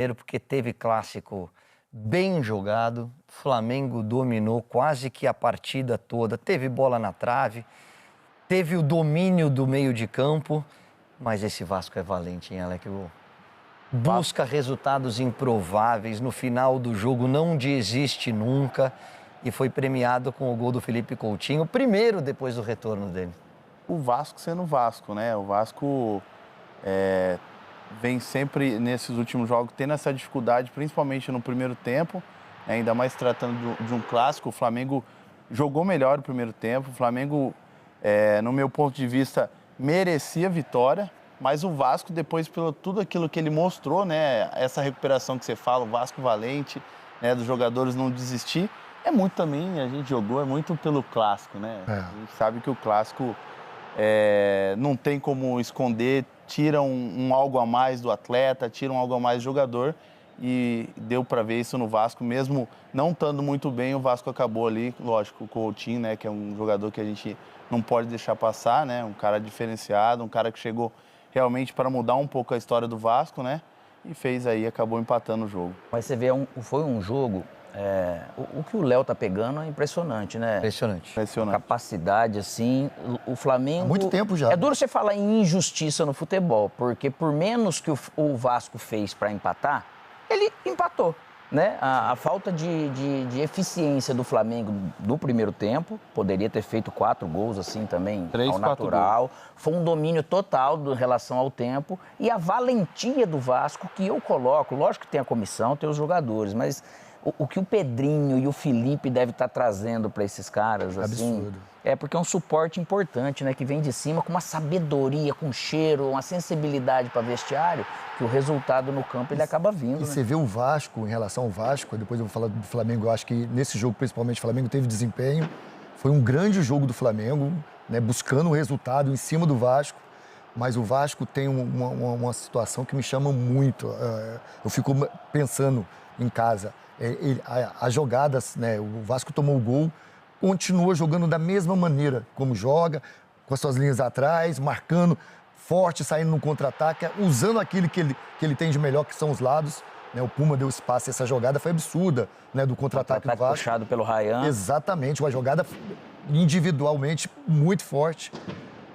Primeiro porque teve clássico bem jogado, Flamengo dominou quase que a partida toda, teve bola na trave, teve o domínio do meio de campo, mas esse Vasco é valente, hein, Alec? Busca resultados improváveis, no final do jogo não desiste nunca e foi premiado com o gol do Felipe Coutinho, primeiro depois do retorno dele. O Vasco sendo Vasco, né? O Vasco vem sempre nesses últimos jogos tendo essa dificuldade, principalmente no primeiro tempo, ainda mais tratando de um clássico. O Flamengo jogou melhor o primeiro tempo, o Flamengo, no meu ponto de vista, merecia a vitória, mas o Vasco, depois, pelo tudo aquilo que ele mostrou, né, essa recuperação que você fala, o Vasco valente, né, dos jogadores não desistir, é muito também, a gente jogou, é muito pelo clássico, né? A gente sabe que o clássico não tem como esconder, tira um algo a mais do atleta, tira um algo a mais do jogador, e deu para ver isso no Vasco, mesmo não estando muito bem, o Vasco acabou ali, lógico, com o Coutinho, né, que é um jogador que a gente não pode deixar passar, né, um cara diferenciado, um cara que chegou realmente para mudar um pouco a história do Vasco, né, e fez aí, acabou empatando o jogo. Mas você vê, foi um jogo, o que o Léo tá pegando é impressionante, né? Impressionante. A capacidade, assim, o Flamengo... Há muito tempo já. É duro você falar em injustiça no futebol, porque por menos que o Vasco fez para empatar, ele empatou, né? A falta de eficiência do Flamengo do primeiro tempo, poderia ter feito 4 gols assim também, 3, ao natural. Foi um domínio total em relação ao tempo e a valentia do Vasco que eu coloco, lógico que tem a comissão, tem os jogadores, mas o que o Pedrinho e o Felipe devem estar trazendo para esses caras, assim, absurdo. é porque é um suporte importante, né? Que vem de cima com uma sabedoria, com cheiro, uma sensibilidade para vestiário, que o resultado no campo ele acaba vindo. E né? você vê o Vasco, em relação ao Vasco, depois eu vou falar do Flamengo, eu acho que nesse jogo, principalmente, o Flamengo teve desempenho. Foi um grande jogo do Flamengo, né? Buscando o resultado em cima do Vasco. Mas o Vasco tem uma situação que me chama muito. Eu fico pensando em casa. As jogadas, né? O Vasco tomou o gol, continua jogando da mesma maneira como joga, com as suas linhas atrás, marcando forte, saindo no contra-ataque, usando aquilo que ele tem de melhor, que são os lados. Né? O Puma deu espaço, essa jogada foi absurda, né? Do contra-ataque do Vasco. Puxado pelo Ryan. Exatamente, uma jogada individualmente muito forte.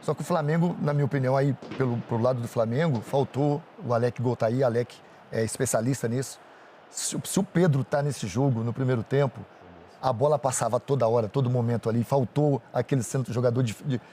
Só que o Flamengo, na minha opinião, aí pro lado do Flamengo, faltou o Alec Gol tá aí, Alec é especialista nisso. Se o Pedro tá nesse jogo, no primeiro tempo, a bola passava toda hora, todo momento ali, faltou aquele centro jogador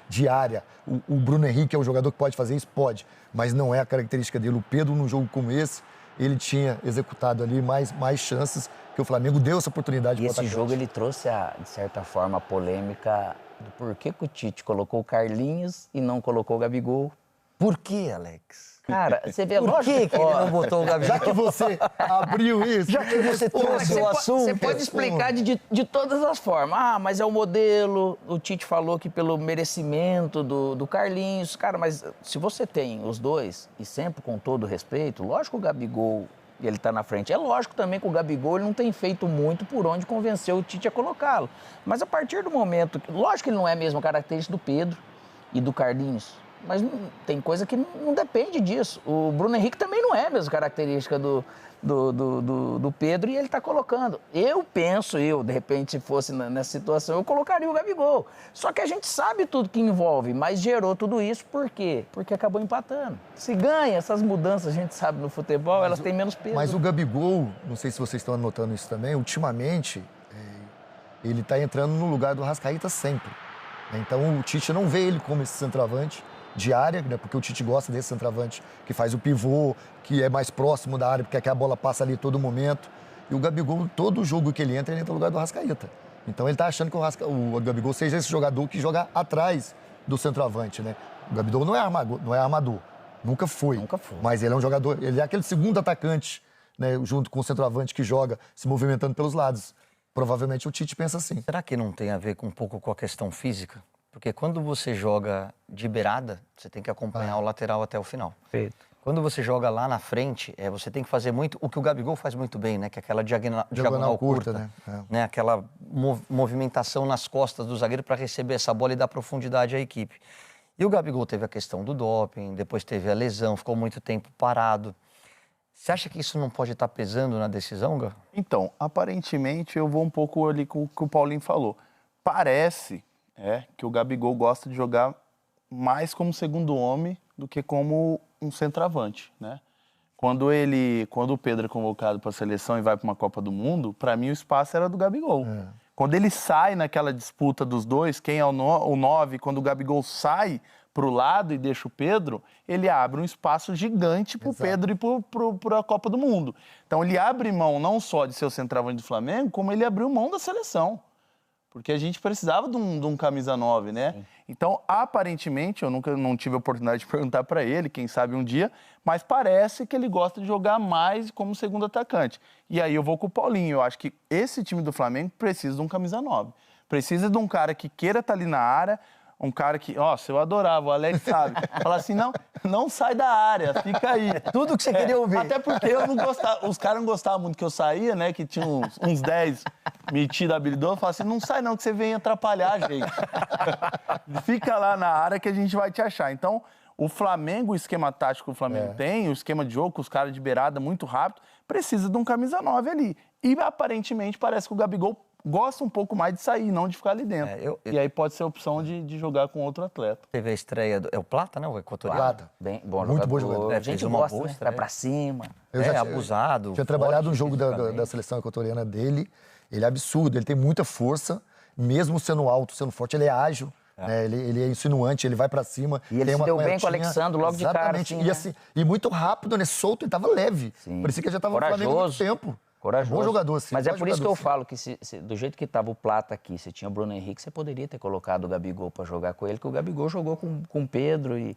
de área. O Bruno Henrique é um jogador que pode fazer isso? Pode, mas não é a característica dele. O Pedro, num jogo como esse, ele tinha executado ali mais chances, que o Flamengo deu essa oportunidade E para o esse atacante. jogo ele trouxe, de certa forma, a polêmica do porquê que o Tite colocou o Carlinhos e não colocou o Gabigol. Por que, Alex? Cara, você vê, Por lógico que ele não botou o Gabigol? Já que você abriu isso... Já que você trouxe o assunto... Você pode explicar de todas as formas. Ah, mas é o modelo, o Tite falou que pelo merecimento do Carlinhos. Cara, mas se você tem os dois, e sempre com todo respeito, lógico que o Gabigol, ele tá na frente. É lógico também que o Gabigol ele não tem feito muito por onde convenceu o Tite a colocá-lo. Mas a partir do momento... Lógico que ele não é a mesma característica do Pedro e do Carlinhos. Mas tem coisa que não depende disso. O Bruno Henrique também não é a mesma característica do Pedro e ele está colocando. Eu penso, de repente, se fosse nessa situação, eu colocaria o Gabigol. Só que a gente sabe tudo que envolve, mas gerou tudo isso por quê? Porque acabou empatando. Se ganha, essas mudanças, a gente sabe, no futebol, elas têm menos peso. Mas o Gabigol, não sei se vocês estão anotando isso também, ultimamente, ele está entrando no lugar do Arrascaeta sempre. Então, o Tite não vê ele como esse centroavante de área, né, porque o Tite gosta desse centroavante que faz o pivô, que é mais próximo da área, porque a bola passa ali a todo momento. E o Gabigol, todo jogo que ele entra no lugar do Arrascaeta. Então ele tá achando que o Gabigol seja esse jogador que joga atrás do centroavante, né? O Gabigol não é armador, nunca foi. Nunca foi. Mas ele é um jogador, ele é aquele segundo atacante, né, junto com o centroavante que joga se movimentando pelos lados. Provavelmente o Tite pensa assim. Será que não tem a ver um pouco com a questão física? Porque quando você joga de beirada, você tem que acompanhar o lateral até o final. Perfeito. Quando você joga lá na frente, você tem que fazer muito o que o Gabigol faz muito bem, né? Que é aquela diagonal curta, né? Aquela movimentação nas costas do zagueiro para receber essa bola e dar profundidade à equipe. E o Gabigol teve a questão do doping, depois teve a lesão, ficou muito tempo parado. Você acha que isso não pode estar pesando na decisão, Gá? Então, aparentemente, eu vou um pouco ali com o que o Paulinho falou. Parece que o Gabigol gosta de jogar mais como segundo homem do que como um centroavante, né? Quando o Pedro é convocado para a seleção e vai para uma Copa do Mundo, para mim o espaço era do Gabigol. Quando ele sai naquela disputa dos dois, quem é o 9, quando o Gabigol sai para o lado e deixa o Pedro, ele abre um espaço gigante para o Pedro e para a Copa do Mundo. Então ele abre mão não só de ser o centroavante do Flamengo, como ele abriu mão da seleção. Porque a gente precisava de um camisa 9, né? Sim. Então, aparentemente, eu não tive a oportunidade de perguntar para ele, quem sabe um dia, mas parece que ele gosta de jogar mais como segundo atacante. E aí eu vou com o Paulinho. Eu acho que esse time do Flamengo precisa de um camisa 9. Precisa de um cara que queira estar ali na área, um cara que, nossa, eu adorava, o Alex sabe. Falar assim, não sai da área, fica aí. É tudo que você queria ouvir. Até porque eu não gostava, os caras não gostavam muito que eu saía, né? Que tinha uns 10 metidos habilidosos. Falavam assim, não sai não, que você vem atrapalhar a gente. Fica lá na área que a gente vai te achar. Então, o Flamengo, o esquema tático que o Flamengo tem, o esquema de jogo com os caras de beirada muito rápido, precisa de um camisa 9 ali. E aparentemente parece que o Gabigol gosta um pouco mais de sair, não de ficar ali dentro. E aí pode ser a opção de jogar com outro atleta. Teve a estreia do... É o Plata, né? O equatoriano. Plata. Bem, bom muito jogador. bom jogador. A gente gosta, né? Vai pra cima. Abusado. Tinha trabalhado um jogo da seleção equatoriana dele. Ele é absurdo, ele tem muita força, mesmo sendo alto, sendo forte, ele é ágil. Né? Ele é insinuante, ele vai pra cima. E ele se deu bem com o Alexandre logo de cara. Assim, e, assim, e muito rápido, né? Solto, ele tava leve. Sim. Parecia que ele já tava no Flamengo há muito tempo. Corajoso. Bom jogador, sim. Mas é por isso que eu falo que do jeito que estava o Plata aqui, você tinha o Bruno Henrique, você poderia ter colocado o Gabigol para jogar com ele, que o Gabigol jogou com o Pedro e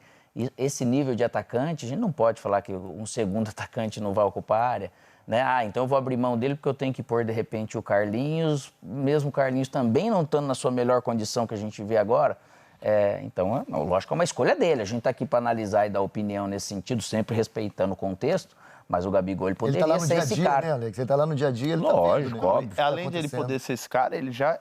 esse nível de atacante, a gente não pode falar que um segundo atacante não vai ocupar a área, né? Então eu vou abrir mão dele porque eu tenho que pôr de repente o Carlinhos, mesmo o Carlinhos também não estando na sua melhor condição que a gente vê agora. Então, lógico, é uma escolha dele. A gente está aqui para analisar e dar opinião nesse sentido, sempre respeitando o contexto. Mas o Gabigol, ele poderia ser esse cara. Né, Alex? Ele tá lá no dia a dia, ele lógico, tá vendo, óbvio. Além de ele poder ser esse cara,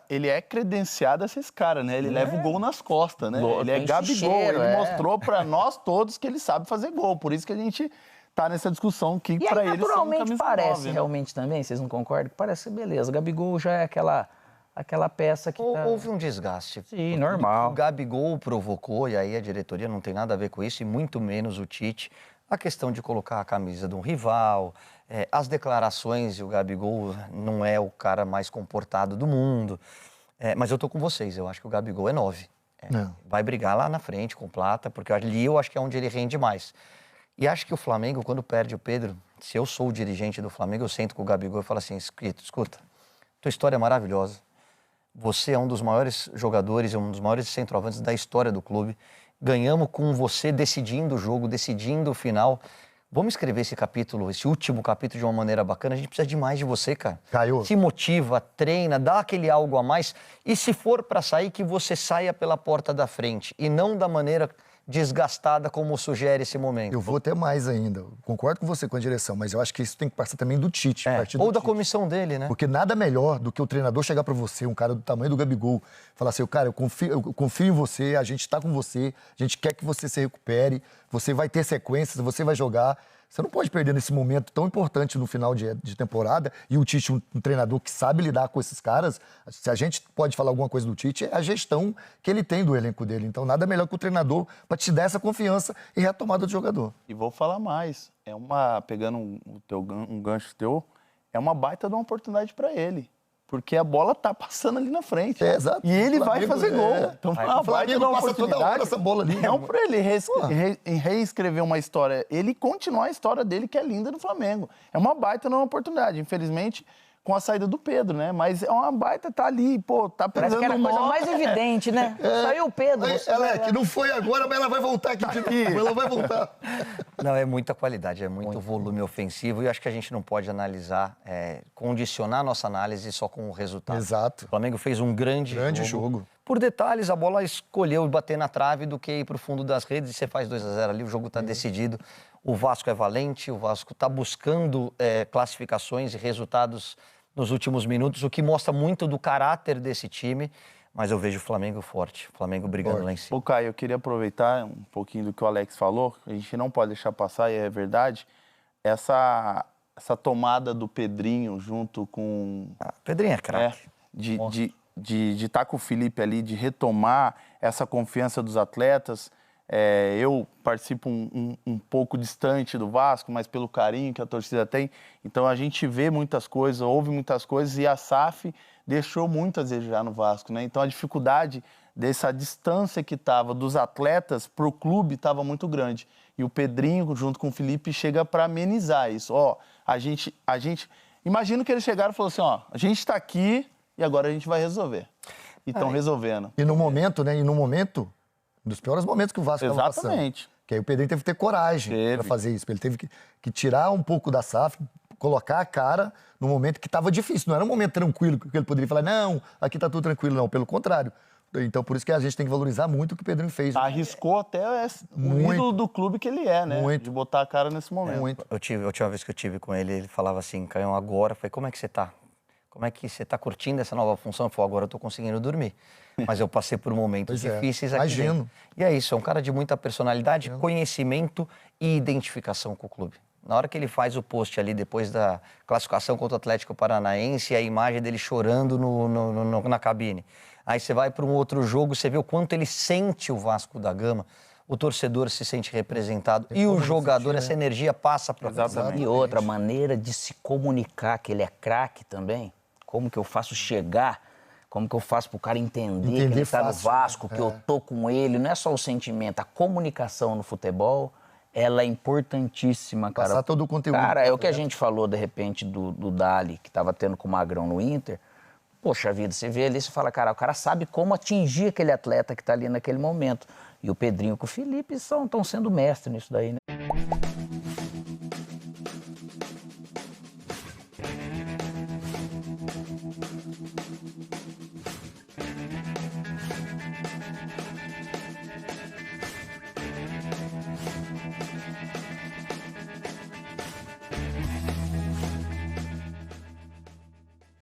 ele é credenciado a ser esse cara, né? Ele leva o gol nas costas, né? Ele é Gabigol, ele mostrou para nós todos que ele sabe fazer gol. Por isso que a gente tá nessa discussão que para ele naturalmente parece 9, né? realmente também, vocês não concordam? Parece beleza, o Gabigol já é aquela peça que Houve um desgaste. Sim, normal. O Gabigol provocou, e aí a diretoria não tem nada a ver com isso, e muito menos o Tite, a questão de colocar a camisa de um rival, as declarações, e o Gabigol não é o cara mais comportado do mundo. Mas eu tô com vocês, eu acho que o Gabigol é 9. Vai brigar lá na frente com o Plata, porque ali eu acho que é onde ele rende mais. E acho que o Flamengo, quando perde o Pedro, se eu sou o dirigente do Flamengo, eu sento com o Gabigol e falo assim, escuta, tua história é maravilhosa. Você é um dos maiores jogadores, um dos maiores centroavantes da história do clube. Ganhamos com você decidindo o jogo, decidindo o final. Vamos escrever esse capítulo, esse último capítulo de uma maneira bacana. A gente precisa demais de você, cara. Caio. Se motiva, treina, dá aquele algo a mais. E se for para sair, que você saia pela porta da frente. E não da maneira desgastada como sugere esse momento. Eu vou até mais ainda. Eu concordo com você, com a direção, mas eu acho que isso tem que passar também do Tite. Ou da comissão dele, né? Porque nada melhor do que o treinador chegar para você, um cara do tamanho do Gabigol, falar assim, cara, eu confio em você, a gente tá com você, a gente quer que você se recupere, você vai ter sequências, você vai jogar. Você não pode perder nesse momento tão importante no final de temporada, e o Tite, um treinador que sabe lidar com esses caras. Se a gente pode falar alguma coisa do Tite, é a gestão que ele tem do elenco dele. Então, nada melhor que o treinador para te dar essa confiança e retomada do jogador. E vou falar mais, pegando um gancho teu, é uma baita de uma oportunidade para ele. Porque a bola tá passando ali na frente. Exato. E ele vai fazer gol. Então, o Flamengo passa toda hora essa bola ali. Não para ele reescrever uma história. Ele continuar a história dele, que é linda no Flamengo. É uma baita de uma oportunidade. Infelizmente, com a saída do Pedro, né? Mas é uma baita, tá ali, pô, tá parece pesando que era a coisa mais evidente, né? Saiu o Pedro. Que não foi agora, mas ela vai voltar aqui de novo. Ela vai voltar. Não, é muita qualidade, é muito volume ofensivo e acho que a gente não pode analisar, condicionar a nossa análise só com o resultado. Exato. O Flamengo fez um grande jogo. Por detalhes, a bola escolheu bater na trave do que ir para o fundo das redes e você faz 2-0 ali, o jogo está decidido. O Vasco é valente, o Vasco está buscando classificações e resultados nos últimos minutos, o que mostra muito do caráter desse time, mas eu vejo o Flamengo forte, o Flamengo brigando lá em cima. Ô, Caio, eu queria aproveitar um pouquinho do que o Alex falou, a gente não pode deixar passar, e é verdade. essa tomada do Pedrinho junto com... Pedrinho é craque. De estar com o Felipe ali, de retomar essa confiança dos atletas. Eu participo um pouco distante do Vasco, mas pelo carinho que a torcida tem. Então a gente vê muitas coisas, ouve muitas coisas, e a SAF deixou muito a desejar no Vasco, né? Então a dificuldade dessa distância que estava dos atletas para o clube estava muito grande. E o Pedrinho, junto com o Felipe, chega para amenizar isso. A gente... Imagino que eles chegaram e falaram assim, a gente está aqui e agora a gente vai resolver. E estão resolvendo. E no momento, né? Dos piores momentos que o Vasco estava passando. Exatamente. Que aí o Pedrinho teve que ter coragem para fazer isso. Ele teve que tirar um pouco da SAF, colocar a cara no momento que estava difícil. Não era um momento tranquilo que ele poderia falar, não, aqui tá tudo tranquilo. Não, pelo contrário. Então, por isso que a gente tem que valorizar muito o que o Pedrinho fez. Arriscou até o ídolo do clube que ele é, né? Muito. De botar a cara nesse momento. Muito. A última vez que eu tive com ele, ele falava assim, Caião, agora, eu falei, como é que você tá? Como é que você tá curtindo essa nova função? Eu falei, agora eu tô conseguindo dormir. Mas eu passei por momentos difíceis aqui imagino. dentro. E é isso, é um cara de muita personalidade, conhecimento e identificação com o clube. Na hora que ele faz o post ali, depois da classificação contra o Atlético Paranaense, a imagem dele chorando na cabine. Aí você vai para um outro jogo, você vê o quanto ele sente o Vasco da Gama, o torcedor se sente representado e o jogador, essa energia passa para Exatamente. E outra maneira de se comunicar, que ele é craque também. Como que eu faço chegar, como que eu faço para o cara entender que ele está no Vasco, que eu tô com ele. Não é só o sentimento, a comunicação no futebol, ela é importantíssima, cara. Passar todo o conteúdo. Cara, é o que a gente falou, de repente, do Dali, que estava tendo com o Magrão no Inter. Poxa vida, você vê ali, você fala, cara, o cara sabe como atingir aquele atleta que está ali naquele momento. E o Pedrinho com o Felipe estão sendo mestre nisso daí, né?